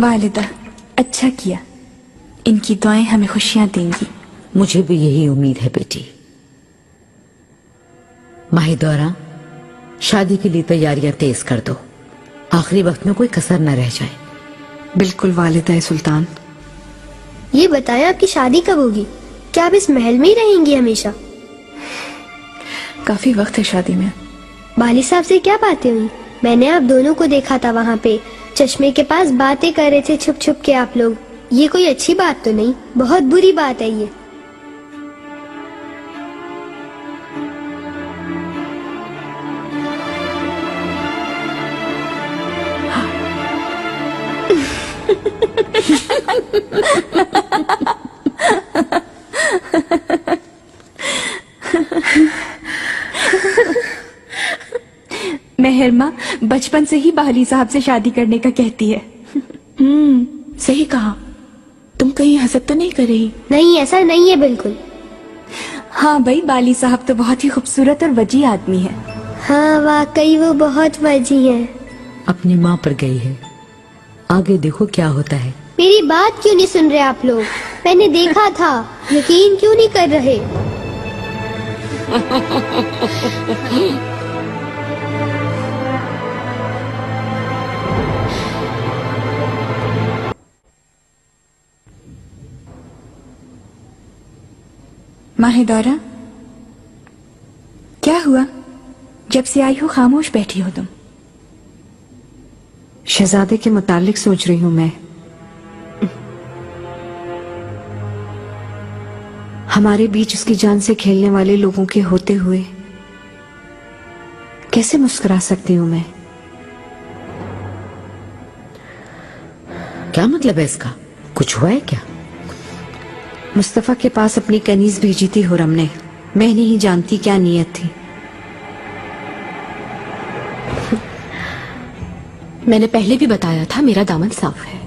वालिदा, अच्छा किया। इनकी दुआएं हमें खुशियां देंगी। मुझे भी यही उम्मीद है बेटी। माहिदौरा, शादी के लिए तैयारियां तेज कर दो। आखिरी वक्त में कोई कसर न रह जाए। बिल्कुल वालिदा सुल्तान। ये बताएं, आपकी शादी कब होगी? क्या आप इस महल में ही रहेंगी हमेशा? काफी वक्त है शादी में। बाली साहब से क्या बातें हुई? मैंने आप दोनों को देखा था वहाँ पे चश्मे के पास, बातें कर रहे थे छुप छुप के आप लोग। ये कोई अच्छी बात तो नहीं, बहुत बुरी बात है ये। मेहरमा बचपन से ही बाली साहब से शादी करने का कहती है। सही कहा। तुम कहीं हसद तो नहीं कर रही? नहीं, ऐसा नहीं है बिल्कुल। हाँ भाई, बाली साहब तो बहुत ही खूबसूरत और वजी आदमी है। हाँ वाकई वो बहुत वजी है। अपनी माँ पर गई है, आगे देखो क्या होता है। मेरी बात क्यों नहीं सुन रहे आप लोग? मैंने देखा था, यकीन क्यों नहीं कर रहे? माहिदौरा, क्या हुआ? जब से आई हो खामोश बैठी हो तुम। शहजादे के मुतालिक सोच रही हूँ मैं। हमारे बीच उसकी जान से खेलने वाले लोगों के होते हुए कैसे मुस्कुरा सकती हूँ मैं? क्या मतलब है इसका? कुछ हुआ है क्या? मुस्तफा के पास अपनी कनीज भेजी थी हुरम ने। मैं नहीं जानती क्या नीयत थी। मैंने पहले भी बताया था, मेरा दामन साफ है।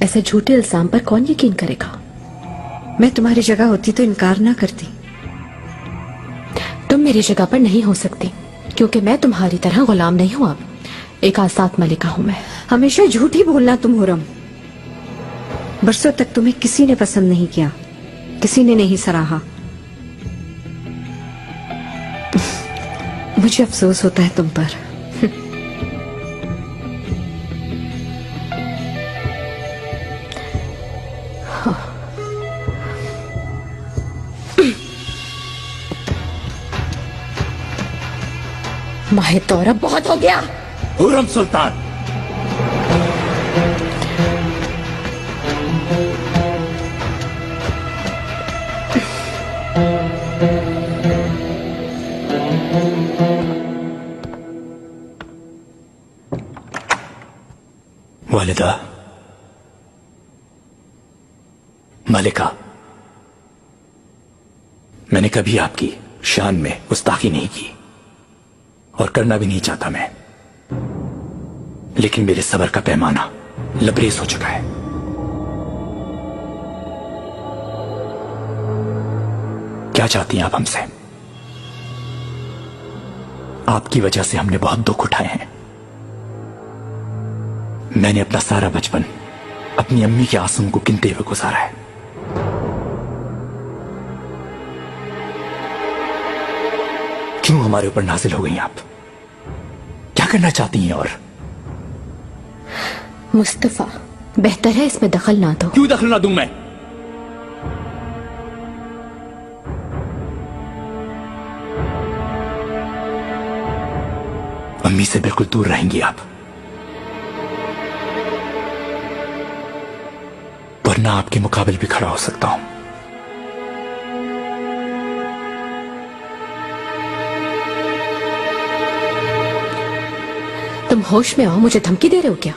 ऐसे झूठे इल्जाम पर कौन यकीन करेगा? मैं तुम्हारी जगह होती तो इनकार ना करती। तुम मेरी जगह पर नहीं हो सकती, क्योंकि मैं तुम्हारी तरह गुलाम नहीं हूं। अब एक आजाद मलिका हूं मैं। हमेशा झूठी बोलना तुम हुरम। बरसों तक तुम्हें किसी ने पसंद नहीं किया, किसी ने नहीं सराहा। मुझे अफसोस होता है तुम पर। माहिदौरा, बहुत हो गया। हुरम सुल्तान, वालिदा, मलिका, मैंने कभी आपकी शान में गुस्ताखी नहीं की और करना भी नहीं चाहता मैं, लेकिन मेरे सब्र का पैमाना लबरेज हो चुका है। क्या चाहती हैं आप हमसे? आपकी वजह से हमने बहुत दुख उठाए हैं। मैंने अपना सारा बचपन अपनी अम्मी के आंसुओं को गिनते हुए गुजारा है। क्यों हमारे ऊपर नाजिल हो गई आप? क्या करना चाहती हैं? और मुस्तफा, बेहतर है इसमें दखल ना दो। क्यों दखल ना दूं मैं? अम्मी से बिल्कुल दूर रहेंगी आप, वरना आपके मुकाबले भी खड़ा हो सकता हूं। तुम होश में आओ, मुझे धमकी दे रहे हो क्या?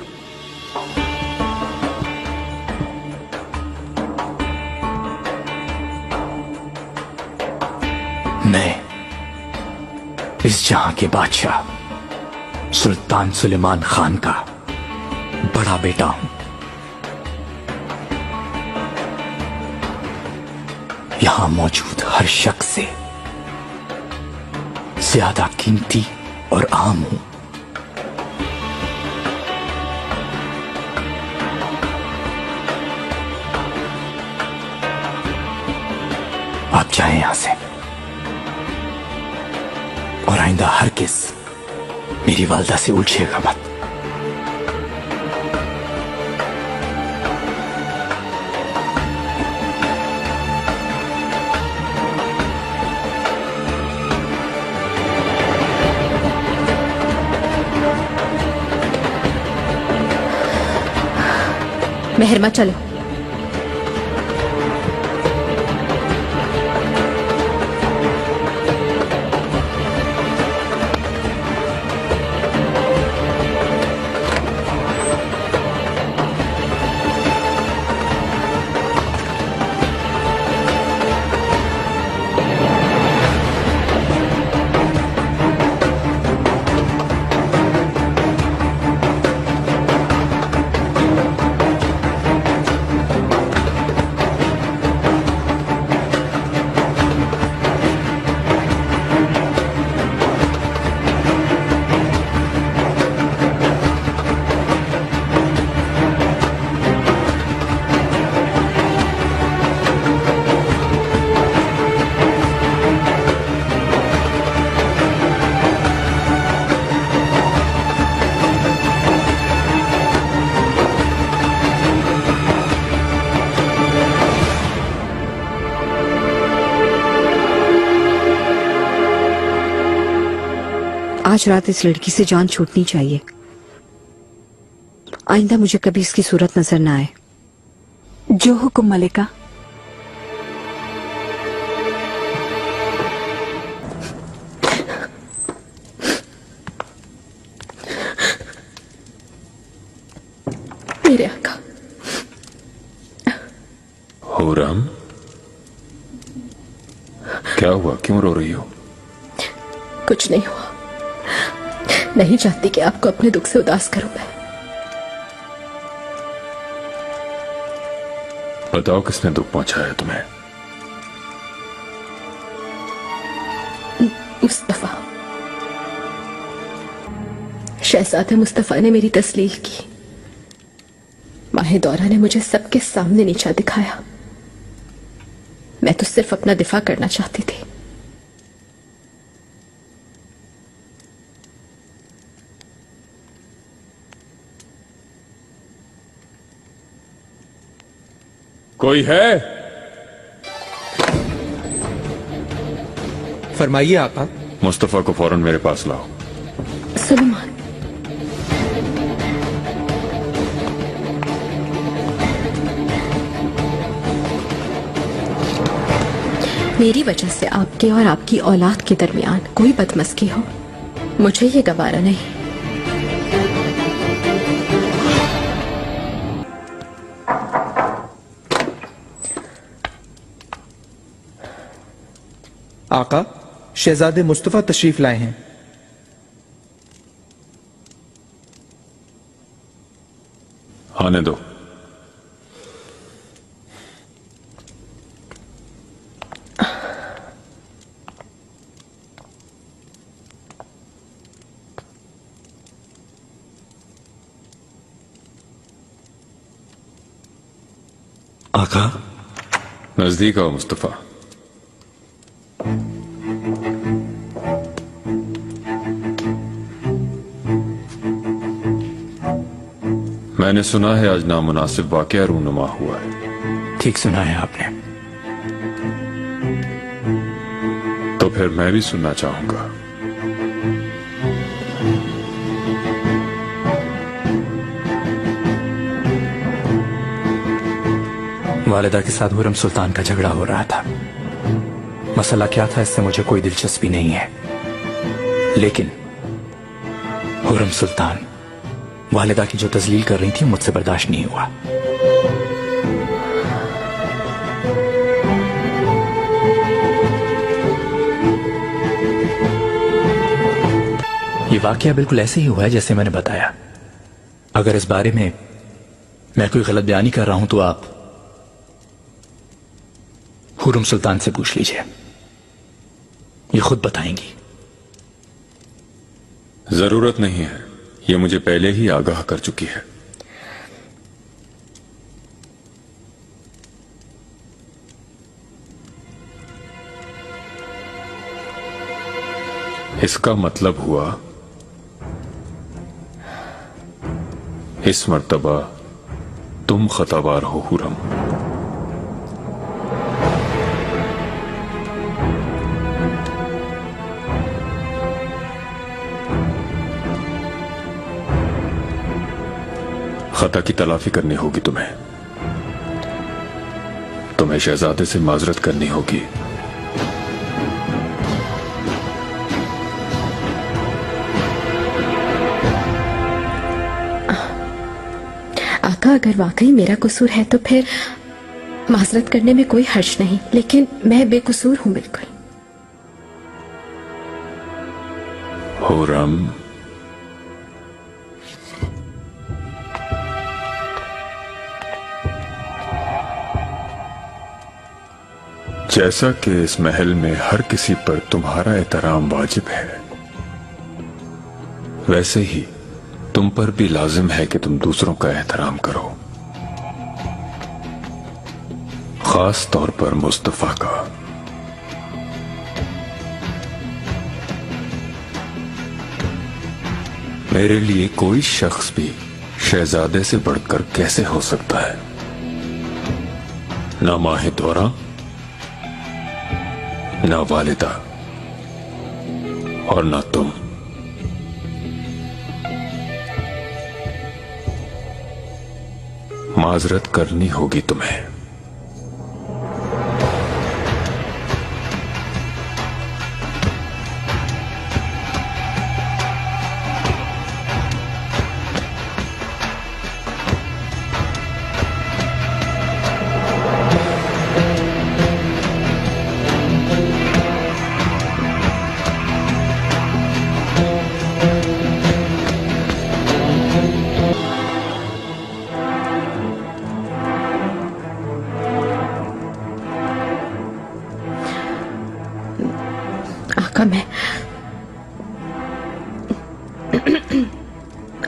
मैं इस जहां के बादशाह सुल्तान सुलेमान खान का बड़ा बेटा हूं। यहां मौजूद हर शख्स से ज्यादा कीमती और आम हूं। आप जाएं यहां से और आइंदा हरगिज़ मेरी वालदा से उलझिएगा मत। मेहरमा चलो। आज रात इस लड़की से जान छूटनी चाहिए। आइंदा मुझे कभी इसकी सूरत नजर ना आए। जो हुक्म मलिका। मेरे आका। हुरम, क्या हुआ? क्यों रो रही हो? कुछ नहीं हुआ। नहीं चाहती कि आपको अपने दुख से उदास करूं मैं। बताओ, किसने दुख पहुंचाया तुम्हें? मुस्तफा। शहजादे मुस्तफा ने मेरी तस्लील की। माहे दौरा ने मुझे सबके सामने नीचा दिखाया। मैं तो सिर्फ अपना दिफा करना चाहती थी। कोई है? फरमाइए आका। मुस्तफा को फौरन मेरे पास लाओ। सुलेमान। मेरी वजह से आपके और आपकी औलाद के दरमियान कोई बदमस्की हो, मुझे ये गवारा नहीं। आका, शहजादे मुस्तफा तशरीफ लाए हैं। आने दो। आका। नजदीक आओ मुस्तफा। मैंने सुना है आज नामुनासिब वाकया रूनुमा हुआ है। ठीक सुना है आपने। तो फिर मैं भी सुनना चाहूंगा। वालिदा के साथ हुरम सुल्तान का झगड़ा हो रहा था। मसला क्या था इससे मुझे कोई दिलचस्पी नहीं है, लेकिन हुरम सुल्तान वालिदा की जो तजलील कर रही थी मुझसे बर्दाश्त नहीं हुआ। ये वाकया बिल्कुल ऐसे ही हुआ है जैसे मैंने बताया। अगर इस बारे में मैं कोई गलत बयानी कर रहा हूं तो आप हुरम सुल्तान से पूछ लीजिए, ये खुद बताएंगी। जरूरत नहीं है, ये मुझे पहले ही आगाह कर चुकी है। इसका मतलब हुआ इस मर्तबा तुम खतावार हो हुरम। खता की तलाफी करनी होगी तुम्हें। तुम्हें शहजादे से माजरत करनी होगी। आका, अगर वाकई मेरा कसूर है तो फिर माजरत करने में कोई हर्ज नहीं, लेकिन मैं बेकसूर हूं बिल्कुल। हुरम, जैसा कि इस महल में हर किसी पर तुम्हारा एहतराम वाजिब है, वैसे ही तुम पर भी लाजिम है कि तुम दूसरों का एहतराम करो, खास तौर पर मुस्तफा का। मेरे लिए कोई शख्स भी शहजादे से बढ़कर कैसे हो सकता है? ना माहे दौरा, ना वालिदा और ना तुम। माजरत करनी होगी तुम्हें।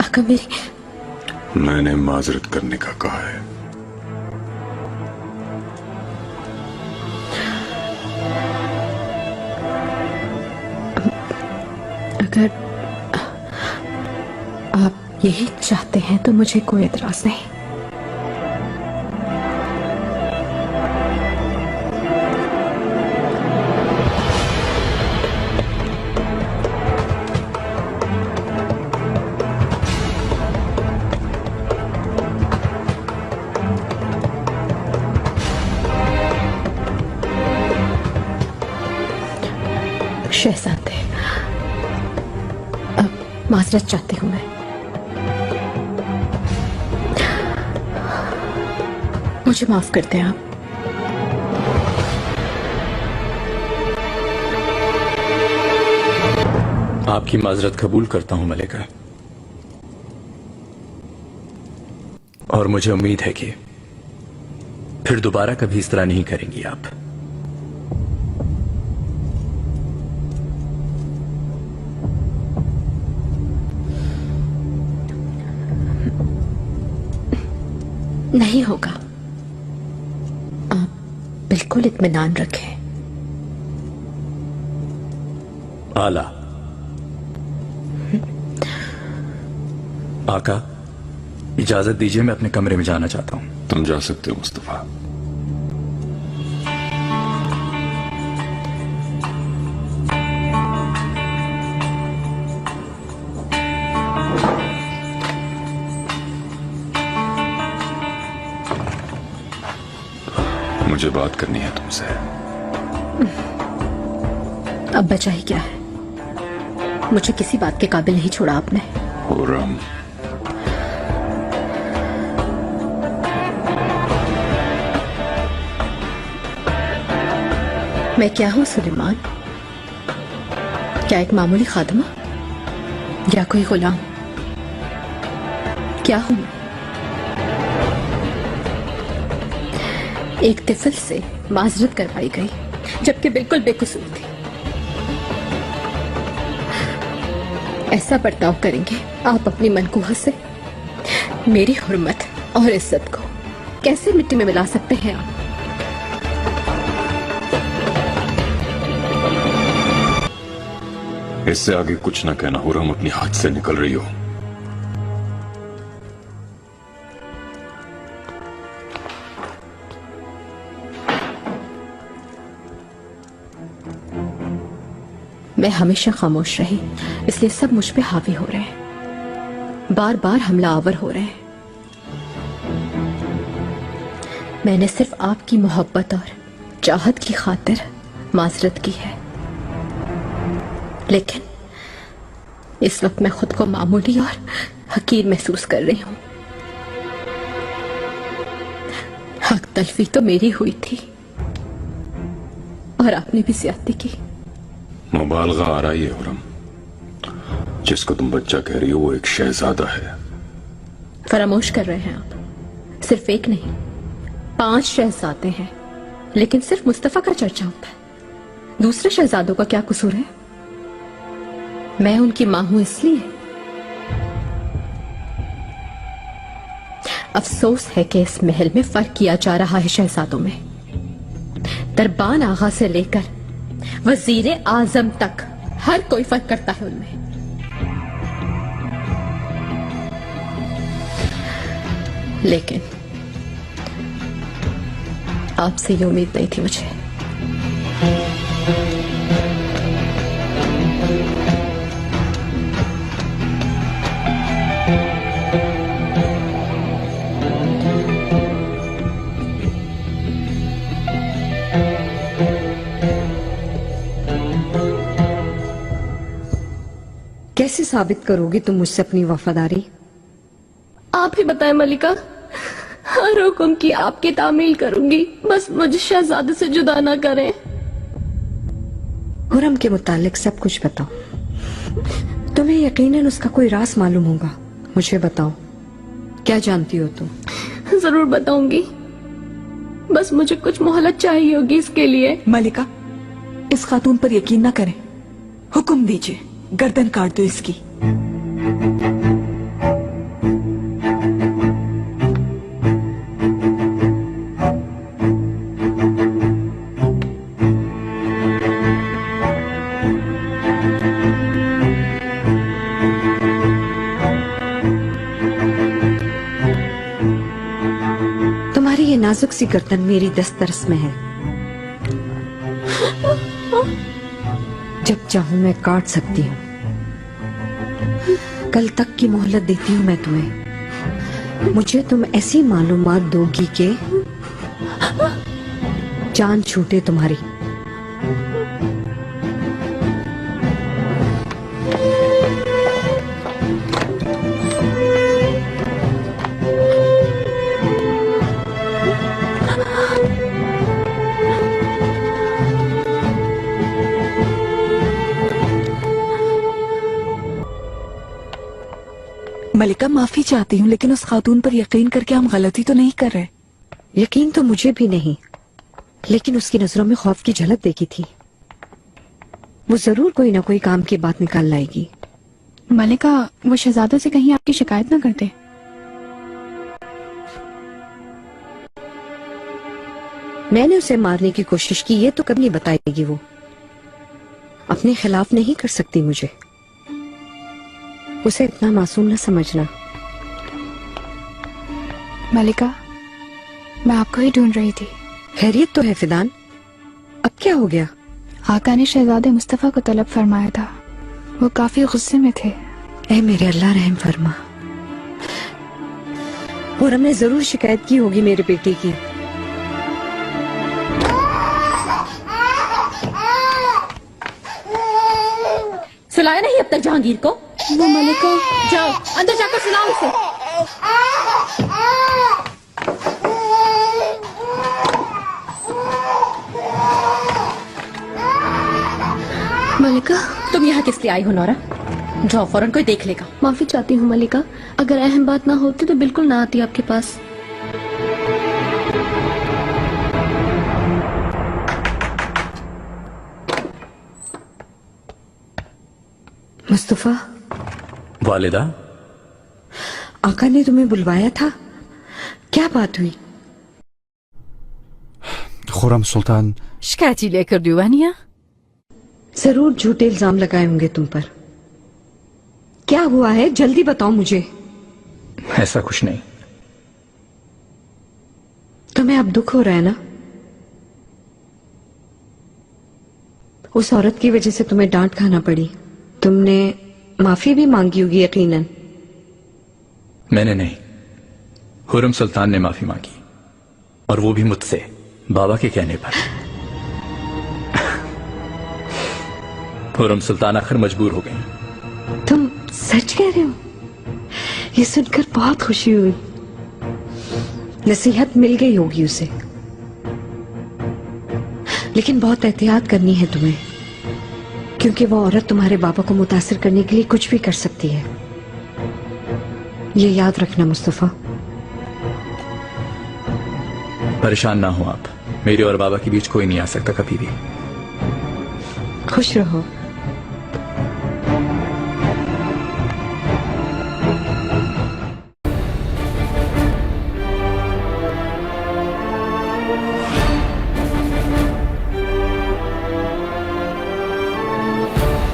आका, मेरी मैंने माजरत करने का कहा है। अगर आप यही चाहते हैं तो मुझे कोई एतराज नहीं। शहजादे, अब माजरत चाहती हूं मैं। मुझे माफ कर दें आप। आपकी माजरत कबूल करता हूं मलिका, और मुझे उम्मीद है कि फिर दोबारा कभी इस तरह नहीं करेंगी आप। नहीं होगा, आप बिल्कुल इत्मीनान रखें। आला। आका, इजाजत दीजिए, मैं अपने कमरे में जाना चाहता हूं। तुम जा सकते हो मुस्तफा। मुझे बात करनी है तुमसे। अब बचा ही क्या है? मुझे किसी बात के काबिल नहीं छोड़ा आपने। हुरम, मैं क्या हूं सुलेमान? क्या एक मामूली खादमा या कोई गुलाम? क्या हूं मैं? एक तिफल से माजरत करवाई गई, जबकि बिल्कुल बेकसूर थी। ऐसा बर्ताव करेंगे आप अपनी मनकूह से? मेरी हुर्मत और इज्जत को कैसे मिट्टी में मिला सकते हैं आप? इससे आगे कुछ ना कहना हुरम, अपनी हाथ से निकल रही हो। मैं हमेशा खामोश रही, इसलिए सब मुझ पे हावी हो रहे हैं, बार बार हमला आवर हो रहे हैं। मैंने सिर्फ आपकी मोहब्बत और चाहत की खातिर माजरत की है, लेकिन इस वक्त मैं खुद को मामूली और हकीर महसूस कर रही हूं। हक तलफी तो मेरी हुई थी और आपने भी ज्यादती की। मुबालगा आ रहा है हुरम, जिसको तुम बच्चा कह रही हो वो एक शहजादा है। फरामोश कर रहे हैं आप, सिर्फ एक नहीं 5 शहजादे हैं, लेकिन सिर्फ मुस्तफा का चर्चा होता है। दूसरे शहजादों का क्या कसूर है? मैं उनकी मां हूं इसलिए। अफसोस है कि इस महल में फर्क किया जा रहा है शहजादों में। दरबान आगा से लेकर वजीरे आजम तक हर कोई फर्क करता है उनमें। लेकिन आपसे ये उम्मीद नहीं थी मुझे। कैसे साबित करोगी तुम मुझसे अपनी वफादारी? आप ही बताएं मलिका, हर हुक्म की आपकी तामील करूंगी, बस मुझे शहजादे से जुदा ना करें। हुरम के मुतालिक सब कुछ बताओ। तुम्हें यकीनन उसका कोई राज मालूम होगा। मुझे बताओ, क्या जानती हो तुम? जरूर बताऊंगी, बस मुझे कुछ मोहलत चाहिए होगी इसके लिए। मलिका, इस खातून पर यकीन न करें। हुक्म दीजिए, गर्दन काट दो इसकी। तुम्हारी ये नाजुक सी गर्दन मेरी दस्तरस में है। जब चाहूं मैं काट सकती हूँ। कल तक की मोहलत देती हूँ मैं तुम्हें। मुझे तुम ऐसी मालूमात दोगी कि जान छूटे तुम्हारी। मलिका, माफी चाहती हूँ, लेकिन उस खातून पर यकीन करके हम गलती तो नहीं कर रहे। यकीन तो मुझे भी नहीं, लेकिन उसकी नजरों में खौफ की झलक देखी थी। वो जरूर कोई ना कोई काम की बात निकाल लाएगी। मलिका, वो शहजादों से कहीं आपकी शिकायत ना करते? मैंने उसे मारने की कोशिश की, ये तो कभी नहीं बताएगी। वो अपने खिलाफ नहीं कर सकती मुझे। उसे इतना मासूम न समझना। मलिका, मैं आपको ही ढूंढ रही थी। खैरियत तो है फिदान? अब क्या हो गया? आका ने शहजादे मुस्तफा को तलब फरमाया था, वो काफी गुस्से में थे। ऐ मेरे अल्लाह, रहम फरमा। और हमने जरूर शिकायत की होगी मेरे बेटे की। सुलाया नहीं अब तक जहांगीर को? वो मलिका, जाओ अंदर जाकर सुलाओ उसे। मलिका, तुम यहाँ किस लिए आई हो नौरा? जाओ, फौरन कोई देख लेगा। माफी चाहती हूँ मलिका, अगर अहम बात ना होती तो बिल्कुल ना आती आपके पास। मुस्तफा, वालिदा, आका ने तुम्हें बुलवाया था, क्या बात हुई? खुरम सुल्तान शिकायती लेकर दीवानिया? जरूर झूठे इल्जाम लगाए होंगे तुम पर। क्या हुआ है, जल्दी बताओ मुझे। ऐसा कुछ नहीं। तुम्हें अब दुख हो रहा है ना? उस औरत की वजह से तुम्हें डांट खाना पड़ी। तुमने माफी भी मांगी होगी यकीनन। मैंने नहीं, हुर्रम सुल्तान ने माफी मांगी, और वो भी मुझसे, बाबा के कहने पर। हुर्रम सुल्तान आखिर मजबूर हो गई। तुम सच कह रहे हो? ये सुनकर बहुत खुशी हुई। नसीहत मिल गई होगी उसे, लेकिन बहुत एहतियात करनी है तुम्हें, क्योंकि वो औरत तुम्हारे बाबा को मुतासिर करने के लिए कुछ भी कर सकती है। ये याद रखना मुस्तफा। परेशान ना हो आप, मेरे और बाबा के बीच कोई नहीं आ सकता कभी भी। खुश रहो।